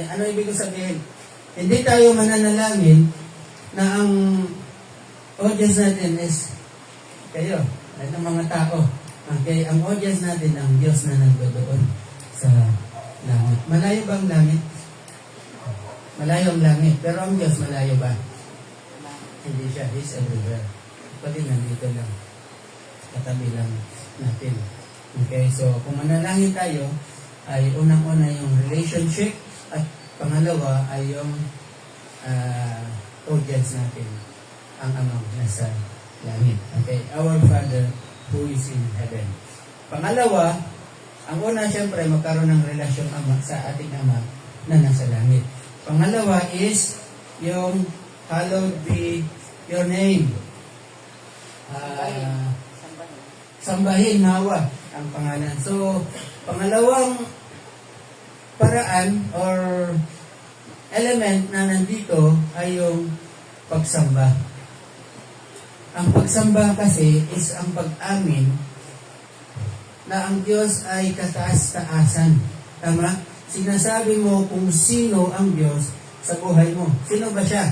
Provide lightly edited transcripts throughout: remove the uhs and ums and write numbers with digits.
Ano ibig sabihin? Hindi tayo mananalangin na ang audience natin is kayo, lahat ng mga tao. Okay, ang audience natin ang Diyos na nagdoon sa langit. Malayo ba ang langit? Malayo ang langit. Pero ang Diyos malayo ba? Hindi siya. He's everywhere. Pwede nandito lang. Katabi lang natin. Okay, so kung manalangin tayo, ay unang-una yung relationship at pangalawa ay yung audience natin, ang amang nasa langit. Okay, our Father who is in heaven. Pangalawa, ang una siyempre magkaroon ng relasyon ama sa ating ama na nasa langit. Pangalawa is yung hallowed be your name. Sambahin nawa ang pangalan. So, pangalawang paraan or element na nandito ay yung pagsamba. Ang pagsamba kasi is ang pag-amin na ang Diyos ay kataas-taasan. Tama? Sinasabi mo kung sino ang Diyos sa buhay mo. Sino ba siya?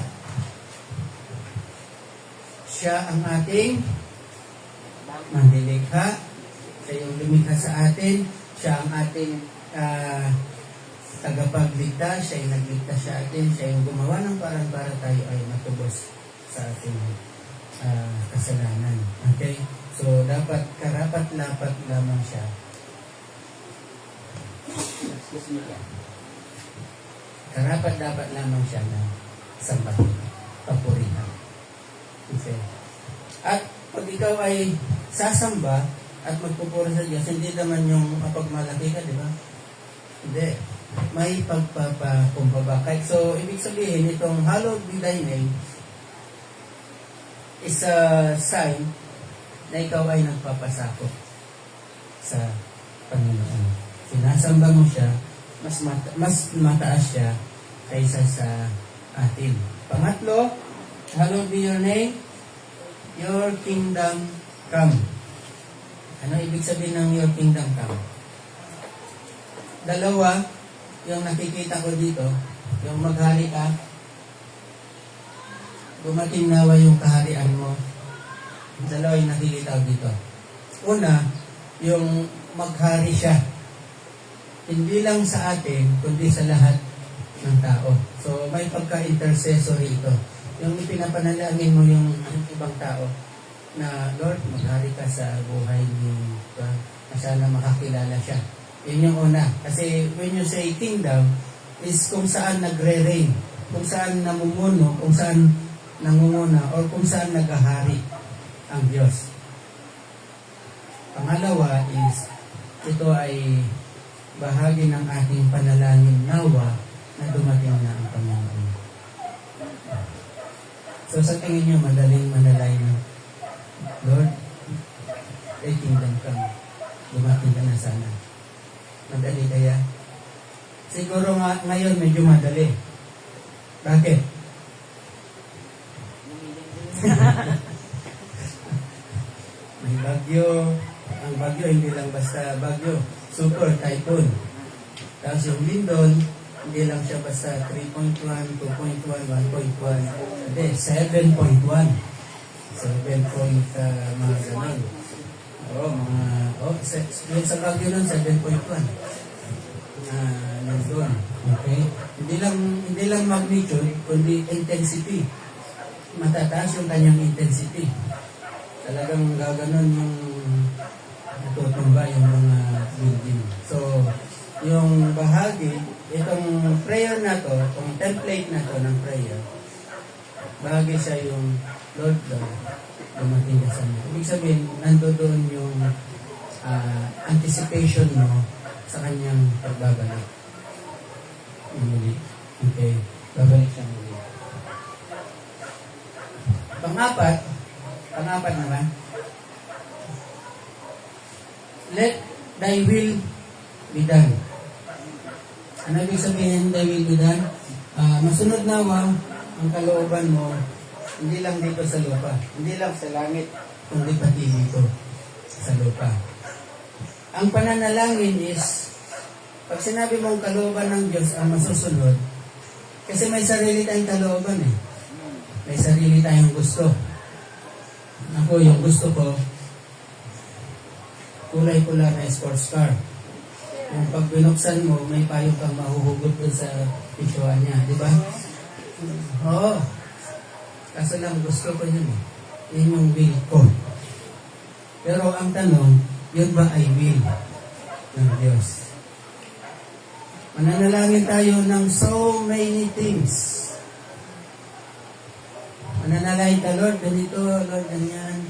Siya ang ating manlilikha. Siya yung lumikha sa atin. Siya ang ating tagapagligtas. Siya yung nagligtas sa atin. Siya yung gumawa ng parang para tayo ay matubos sa ating kasalanan. Okay? So, dapat karapat-lapat lamang siya. Karapat-dapat lamang siya na sambahin, papurihan. Okay? At pag ikaw ay sasamba at magpupuri sa Diyos, hindi naman yung kapagmalaki ka, di ba? Hindi. May pagpapakumbaba. So, ibig sabihin, itong hallowed be thy name is a sign na ikaw ay nagpapasakop sa Panginoon. Sinasamba mo siya, mas mataas siya kaysa sa atin. Pangatlo, hallowed be your name, your kingdom come. Ano ibig sabihin ng your kingdom come? Dalawa, yung nakikita ko dito, yung maghari ka, dumating nawa yung kaharian mo. Dalawa yung nakikita ko dito. Una, yung maghari siya. Hindi lang sa atin, kundi sa lahat ng tao. So, may pagka-intercessory ito. Yung ipinapanalangin mo yung ibang tao na, Lord, maghari ka sa buhay ni na sana makakilala siya. Yun yung una. Kasi when you say kingdom, is kung saan nagre-reign, kung saan namumuno, kung saan nangunguna, or kung saan naghahari ang Diyos. Pangalawa is, ito ay bahagi ng ating panalangin nawa na dumating na ang Panginoon. So sa tingin nyo, madaling manalangin, Lord, thy kingdom come. Dumating ka na sana. Madali kaya? Siguro nga ngayon medyo madali. Bakit? May bagyo. Ang bagyo hindi lang basta bagyo. Super typhoon. Tapos yung Lindon, hindi lang siya basta 3.1, 2.1, 1.1. Hindi, 7.1. 7 point, mga ganun. Yung sa bagyo nun, 7.1. Lindon. Okay? Hindi lang magnitude, kundi intensity. Matataas yung kanyang intensity. Talagang gaganon yung natutumba yung mga building. So, yung bahagi, itong prayer na to, itong template na to ng prayer, bahagi siya yung Lord, dumating ka sa mga. Ibig sabihin, nandoon yung anticipation mo sa kanyang pagbabalik. Muli. Okay. Babalik siya muli. Pangapat naman, let thy will be done. Ano ibig sabihin, thy will be done? Masunod nawa ang kalooban mo, hindi lang dito sa lupa, hindi lang sa langit, kundi pati dito sa lupa. Ang pananalangin is Pag sinabi mong kalooban ng Diyos ang masusunod, kasi may sarili tayong kalooban eh. May sarili tayong gusto. Ako, yung gusto ko, kulay pula na sports car. Yung pag binuksan mo, may payong kang mahuhugot dun sa picturean niya. Di ba? Oo. Kaso lang gusto ko yun eh. Yun yung will ko. Pero ang tanong, yun ba ay will ng Diyos? Mananalangin tayo ng so many things. Mananalangin ka, Lord, ganito, Lord, ganyan.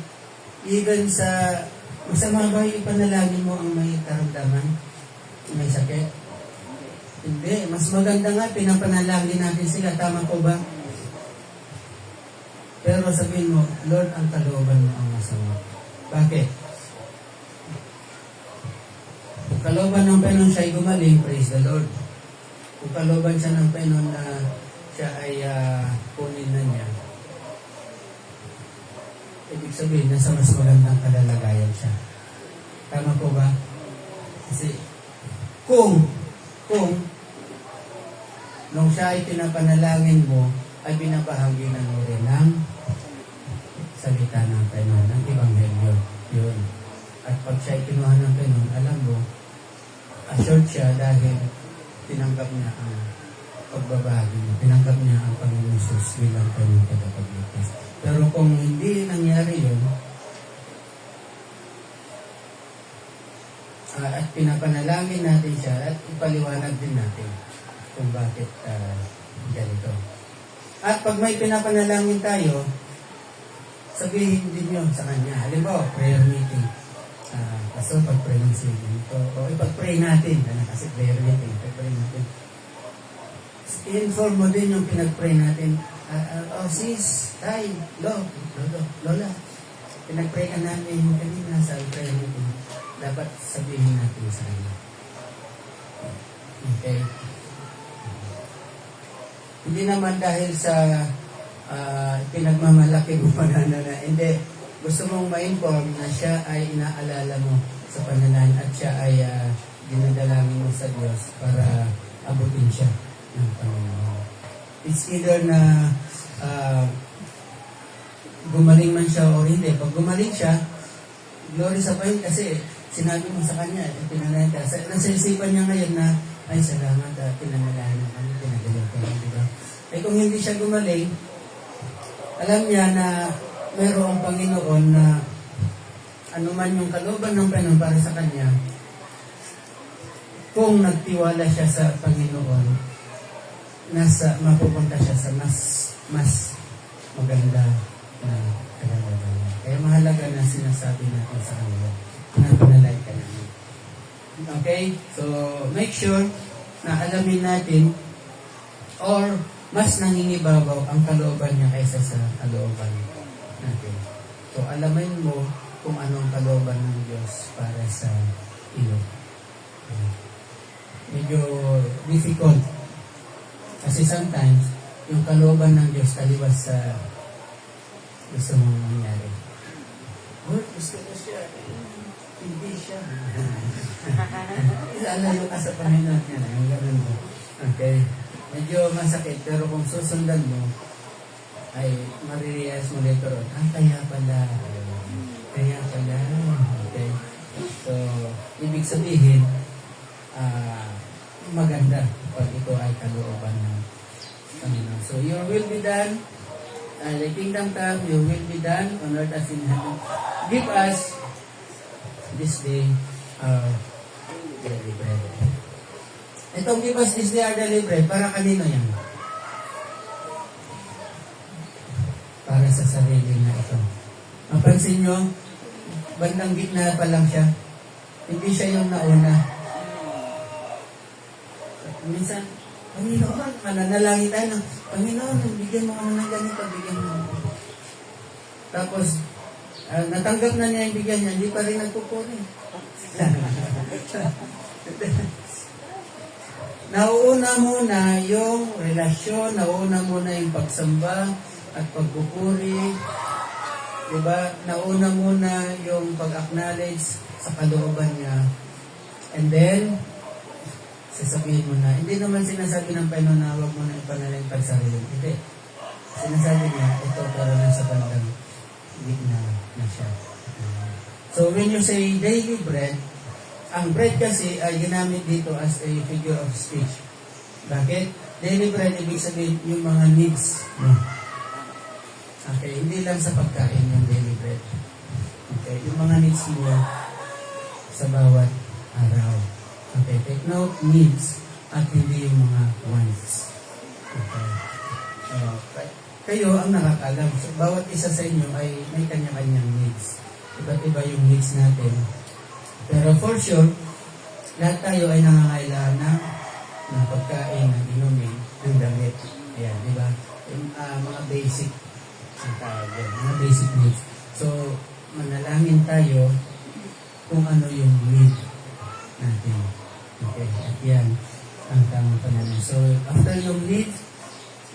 Even sa masama ba yung ipanalangin mo ang may karamdaman? May sakit? Hindi. Mas maganda nga, pinapanalangin natin sila. Tama ko ba? Pero sabihin mo, Lord, ang kalooban mo ang masama. Bakit? Kung kalooban ng Panginoon siya ay gumaling, praise the Lord. Kung kalooban siya ng Panginoon na siya ay kunin na niya, ibig sabihin, nasa mas magandang kalalagayan siya. Tama po ba? Kasi, kung nung siya ay pinapanalangin mo, ay binabahagi na mo rin ng salita ng Panginoon, ng Ebanghelyo. Yun. At pag siya ay kinuha ng Panginoon, alam mo, assured siya dahil tinanggap niya ang pagbabahagi niya. Tinanggap niya ang Panginoon Jesus bilang kanyang tagapagligtas. Pero kung hindi nangyari yun, at pinapanalangin natin siya at ipaliwanag din natin kung bakit ganito. At pag may pinapanalangin tayo, sabihin din yun sa kanya. Halimbawa, prayer meeting. Kaso pag-pray ng ganito. O ipag-pray natin. Kasi prayer meeting. Ipag-pray natin. I-inform mo din yung pinag-pray natin. Sis, tay, lola. Pinag-pray ka namin kanina sa prayer meeting. Dapat sabihin natin sa kanya. Okay? Hindi naman dahil sa pinagmamalaki mo panana na hindi. Gusto mong ma-inform na siya ay inaalala mo sa pananahan at siya ay dinadalangin mo sa Diyos para abutin siya ng Panginoon. It's either na gumaling man siya o hindi. Pag gumaling siya, glory sa Panginoon kasi sinabi mo sa kanya, pinanalain ka. Nasa isipan niya ngayon na, ay salamat, pinanalain mo kami, pinagaling ka lang, diba? Eh kung hindi siya gumaling, alam niya na mayroong Panginoon na anuman yung kalooban ng Panginoon para sa kanya, kung nagtiwala siya sa Panginoon, mapupunta siya sa mas maganda na kalagayan. Kaya mahalaga na sinasabi natin sa kanila na panalay ka namin. Okay? So, make sure na alamin natin or mas nangingibabaw ang kalooban niya kaysa sa kalooban natin. So, alamin mo kung anong kalooban ng Diyos para sa iyo. Medyo difficult. Kasi sometimes, yung kalooban ng Diyos taliwas sa gusto mong mangyari. Oh, gusto ko siya. Hindi siya. Ilalayo ka sa Panginoon yan. Ang gano'n mo. Okay? Medyo masakit, pero kung susundan mo, ay marirealize mo later on, kaya pala. Kaya pala. Okay? So, ibig sabihin, maganda pag ito ay kalooban ng Panginoon. So, your will be done. The kingdom come, your will be done on earth as in heaven. Give us this day our daily bread. Itong give us this day our daily bread, para kanino yan? Para sa sarili na ito. Mapansin nyo, bandang gitna pa lang siya. Hindi siya yung nauna. Minsan, Panginoon, mananalangin tayo ng, Panginoon, bigyan mo ako ng ganito, bigyan mo. Tapos, natanggap na niya yung bigyan niya, hindi pa rin nagpupuri. Nauuna muna yung relasyon, nauuna muna yung pagsamba at pagpupuri. Diba? Nauna muna yung pag-acknowledge sa kalooban niya. And then, sasabihin mo na, hindi naman sinasabi ng Panginoon na huwag mo na ipanalangin sarili. Hindi. Sinasabi niya, ito pero nasa bandang gitna na siya. So when you say daily bread, ang bread kasi ay ginamit dito as a figure of speech. Bakit? Daily bread, ibig sabihin yung mga needs mo. Okay, hindi lang sa pagkain yung daily bread. Okay, yung mga needs mo sa bawat araw. Okay, take note, needs at hindi yung mga wants. Okay. Kayo ang nakakalam. So, bawat isa sa inyo ay may kanya-kanyang needs. Iba't iba yung needs natin. Pero for sure, lahat tayo ay nangangailangan ng pagkain, ng inumin, ng damit. Ayan, di ba? Yung mga basic mga basic needs. So, manalangin tayo kung ano yung need natin. Okay, at yan ang tamang panalangin. So, after yung need,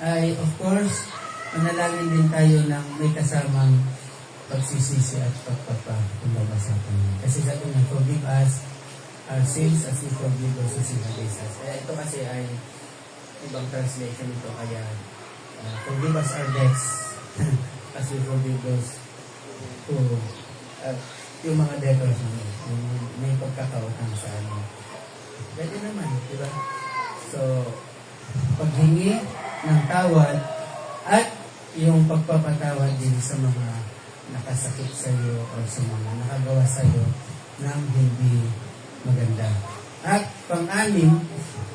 ay of course, manalangin din tayo ng may kasamang pagsisisi at pagpapakumbaba sa Panginoon. Kasi sabi niya, forgive us our sins as we forgive those who sin against us. Ito kasi ay ibang translation ito, kaya forgive us our debts as we forgive those who yung mga debtors namin, yung may pagkakautang sa amin. Pwede naman, di ba? So, paghingi ng tawad at yung pagpapatawad din sa mga nakasakit sa iyo o sa mga nakagawa sa iyo ng hindi maganda. At pang-anim,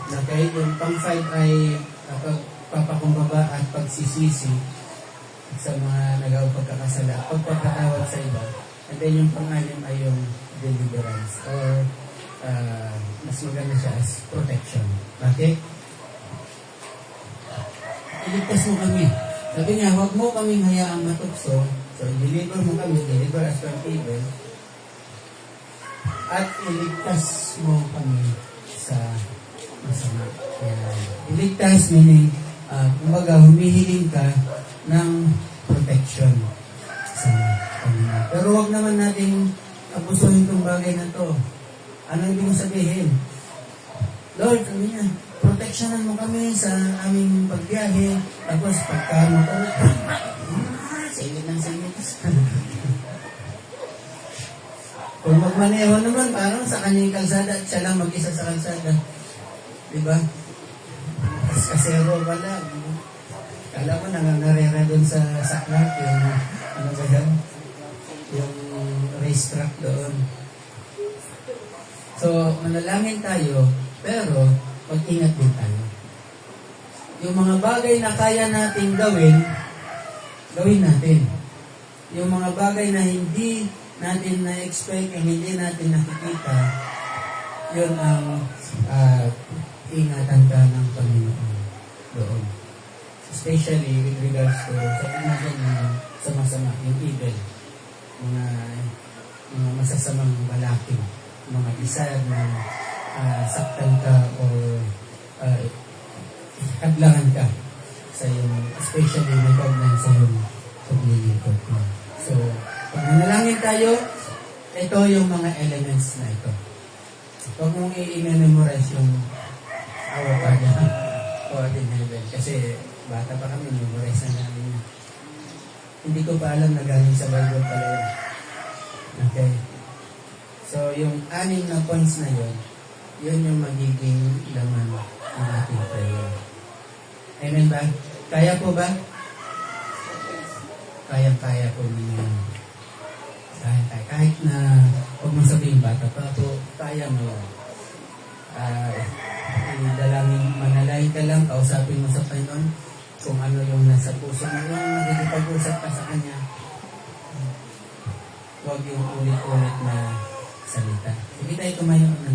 okay, yung pang-5 ay pagpapakumbaba at pagsisisi sa mga nagawang pagkakasala, pagpapatawad sa iba. And then yung pang-anim ay yung deliverance or mas maganda siya as protection. Bakit? Iligtas mo kami. Sabi niya, huwag mo kaming hayaang matukso. So, deliver mo kami, deliver us from evil. At iligtas mo kami sa masama. Iligtas meaning, kumbaga, humihiling ka ng protection sa kanila. Pero huwag naman natin abusuhin itong bagay na to. Ano ibig sabihin? Lord, ano yan? Proteksyonan mo kami sa aming pagbiyahe. Tapos pagka mo ko, singit ng singit. Kung magmaneho naman, parang sa kanyang kalsada at siya lang mag-isa sa kalsada. Diba? Kasero pala. Kala mo nangangarera doon sa saklak, yung ano ba yan? Yung racetrack doon. So, manalangin tayo, pero mag-ingat din tayo. Yung mga bagay na kaya nating gawin, gawin natin. Yung mga bagay na hindi natin na-expect, hindi natin nakikita, yun ang ingatan ka ng Panginoon doon. Especially with regards to sabi natin sa masama, yung evil, mga masasamang balakid, mga desire na saktan ka or hadlangan ka sa iyong, especially nag-ognan sa iyong paglilingkod mo. So, pag nanalangin tayo, ito yung mga elements na ito. Huwag mong i-memorize yung Our Father who art in heaven. Kasi bata pa kami, memorize na namin yun. Hindi ko pa alam na galing sa Bible pala yun. Okay? So, yung 6 na points na yun, yun yung magiging laman ng ating prayer. Amen ba? Kaya po ba? Kaya po ninyo. Kaya. Kahit na, huwag mo sabihin bata pa po, kaya mo yan. Manalangin ka lang, kausapin mo sa Panginoon kung ano yung nasa puso mo, yung nakikipag-usap ka sa Kanya. Huwag yung ulit-ulit na salita. Sige tayo tumayo na